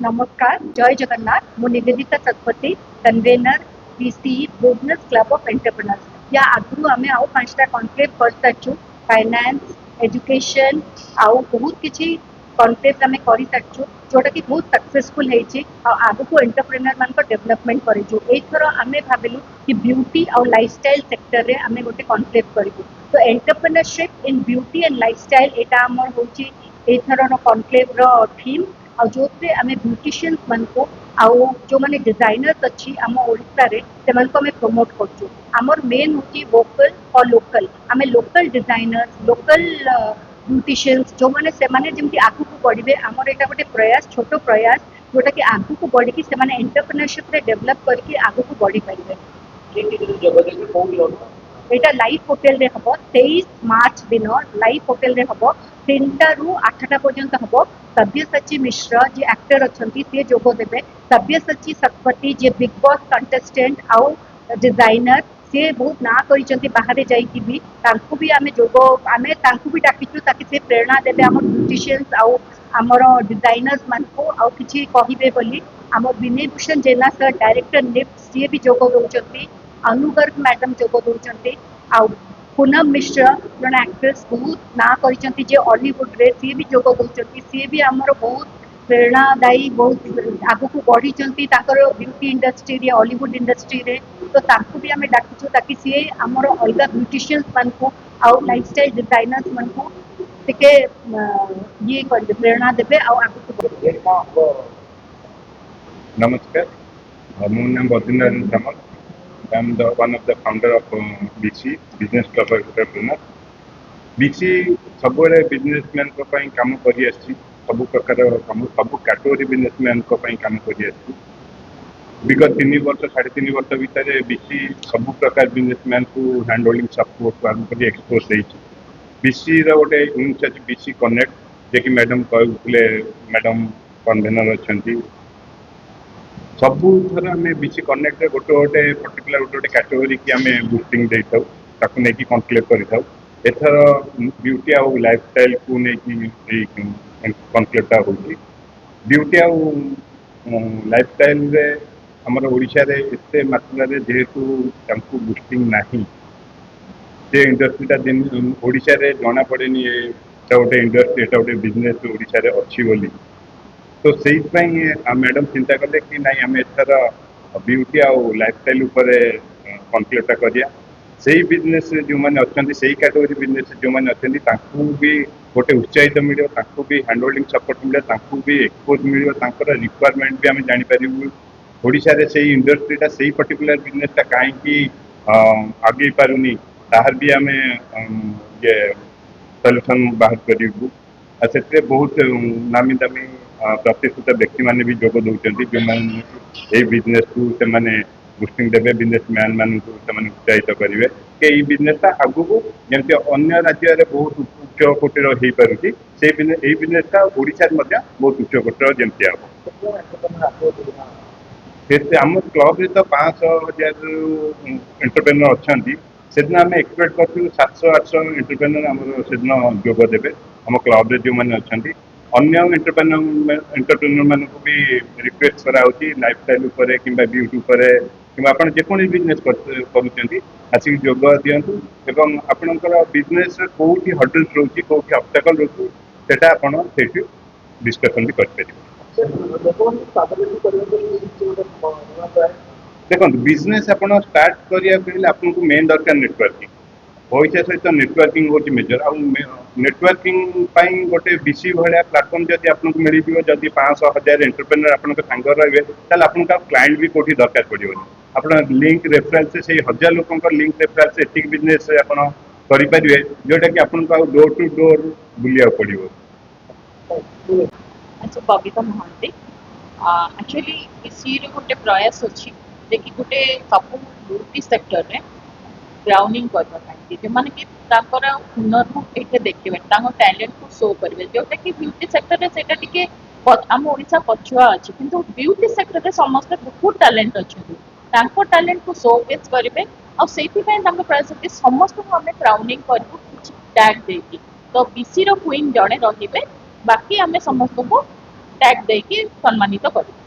नमस्कार, जय जगन्नाथ। मु Nivedita Satpathy, convener BC business club of entrepreneurs. या आगु आमे आउ पांचटा कॉन्क्लेव कर सारछु। फाइनेंस, एजुकेशन आउ बहुत किछि कॉन्क्लेव आमे करि सारछु जोटा कि बहुत सक्सेसफुल हेछि आ आगु को एंटरप्रेन्योर मान को डेवलपमेंट करिछु। एथरो आमे भाबिलु कि ब्यूटी और लाइफस्टाइल सेक्टर रे आमे गोटे कॉन्क्लेव करिबु। तो entrepreneurship in beauty and lifestyle एटा हमर होछि एथरो नो कॉन्क्लेव रो थीम। और जो आम ब्यूटिशियंस मान को आउ जो माने डिजाइनर्स अच्छी आम ओडिशा रे से मान को हमें प्रमोट करछु। आमर मेन होची वोकल और लोकल। आमे लोकल डिजाइनर्स लोकल ब्यूटिशियंस जो माने से माने जेमति आगु को बढ़िबे आमर एटा गोटे प्रयास छोटो प्रयास जोटा कि आगु को बढ़ी कि से माने एंटरप्रेन्योरशिप रे डेवलप करके आगु को बढ़ी पारिबे। एटा लाइफ होटेल रे हबो 23 मार्च दिन लाइफ होटेल रे हबो 3टा रु 8टा पर्यंत हबो। सब्यसाची मिश्र जी एक्टर अछंती से जोगो देबे। सब्यसाची शतपथी जे बिग बॉस कंटेस्टेंट आउ डिजाइनर से बहुत ना करिसंती बाहर जाई भी तांकु भी आमे जोगो आमे तांकु भी डाकिचु ताकि से प्रेरणा देबे हमर ब्यूटिशियंस आउ हमर डिजाइनर्स मान को आउ किछि कहिबे बोली हमर विनय भूषण जेना सर डायरेक्टर निफ्ट से भी जोगो दोचंती। अनुगर्ग मैडम जोगो दोचंती आउ पूनम मिश्र जन एक्ट्रेस बहुत ना करिसंती जे हॉलीवुड रे सी भी जोगो दोचंती। सी भी हमर बहुत प्रेरणादायी बहुत आगु को बढ़ी ब्यूटी इंडस्ट्री रे हॉलीवुड इंडस्ट्री रे। तो तांकु भी आमे डाकिछु ताकि सी हमर अलगा ब्यूटिशियंस मान को आउ लाइफस्टाइल डिजाइनर्स मान को टिके ये कर प्रेरणा देबे आउ आगु को Namaskar, my name is Badrinath Samal. I am one of the founder of BC Business Club of Entrepreneurs. BC सबुरे बिजनेसमैन को पई काम करी आछि सब प्रकार काम सब कैटेगरी बिजनेसमैन को पई काम करी आछि। विगत 3 वर्ष 3.5 वर्ष भीतर बीसी सब प्रकार बिजनेसमैन को हैंडलिंग सपोर्ट आरंभ कर एक्सपोज देछि। बीसी रो गोटे यूनिट अछि बीसी कनेक्ट जे कि मैडम कहउले मैडम कन्वेनर अछंती। सबू थर आम बीसी कनेक्ट गोटे गोटे पर्टिकुलर गोटे गोटे कैटेगरी की आम बुस्टिंग देता ताकू नहीं कनक्लेव कर एथर ब्यूटी आउ लाइफस्टाइल को नहीं कनक्लेवटा हो ब्यूटी आउ लाइफस्टाइल रे हमर ओडिशा रे एते मात्रा रे जेहेतु तांकू बुस्टिंग नाही से इंडस्ट्रीटा दिन ओडिशा रे जना पड़ेनी गोटे इंडस्ट्री एटा गोटे बिजनेस ओडिशा रे अच्छी बोली। तो से मैडम चिंता कले कि नहीं आम एथर ब्यूटी आउ लाइफस्टाइल उपरे कनक्लेवटा करिया। सही बिजनेस जो मैंने अच्छा से कैटेगरी बिजनेस जो मैंने अच्छे भी गोटे उत्साहित मिले भी हैंडहोल्डिंग सपोर्ट मिले भी एक्सपोज मिले रिक्वायरमेंट भी आम जापर ओडिशा रे से इंडस्ट्रीटा से पर्टिकुलर बिजनेसटा कहीं आगे पारुनी तार भी आम ये सल्यूशन बाहर करूँ। से बहुत नामी दामी प्रतिष्ठित व्यक्ति मैंने भी जोग दौरान जो मैंने बिजनेस को बुस्टिंग देवे बिजनेसमैन मान उत्साहित करेंगे कि बिजनेसटा आगू को जमी अन्य राज्य में बहुत उच्च कोटिर हो पारे से बिजनेसटा ओडिशा बहुत उच्च कोटिर जमी हम आम क्लब तो 500,000 एंटरप्रेन्योर अच्छा से दिन आम एक्सपेक्ट करूँ 700-800 एंटरप्रेन्योर आम से दिन जोग देवे आम क्लब जो मैंने अच्छा अन्य एंटरप्रेन्योर मान को भी रिक्वेस्ट कराऊँगी लाइफस्टाइल उपर कि ब्यूटी उपर कि आप जेको बिजनेस करुँच आसिक जोग दिंतु एवं आपणकर बिजनेस कौटी हडल्स रोचे कौटी ऑब्स्टेकल रोचे सेटा आपड़ से डिस्कसन भी करें। देखो बिजनेस आप स्टार्ट करने आपको मेन दरकार नेटवर्किंग पैसा सहित नेटवर्किंग हूँ मेजर आ नेटवर्किंग गोटे बीसी भाया प्लाटफर्म जब आपको मिल जब 500,000 एंटरप्रेन्योर आप सांग रे आपको क्लाइंट भी कौटी दरकार पड़ोनी आप लिंक रेफरेंस से 1000 लोक लिंक रेफरेंस एतिक बिजनेस करेंगे जोटा कि आपको डोर टू डोर बुलिया पड़ो। बबिता महांती एक्चुअली बीसी गोटे प्रयास अच्छी जे कि गोटे सब ब्यूटी सेक्टर रे ग्राउंडिंग करने जो मैंने कि हुनर को ये देखिए टैलेंट को शो करेंगे जोटा कि ब्यूटी सेक्टर से आम ओडिशा पछुआ अच्छी किंतु ब्यूटी सेक्टर में समस्त बहुत टैलेंट अच्छा टैलेंट को शोकेस करेंगे और से प्रयास कि समस्त को आम क्राउंडिंग करूँ टैग देकी तो बीसी क्वीन जड़े रे बाकी आम समस्त को ট্যাগ ଦେଇକି ସମ୍ମାନିତ କରିବୁ।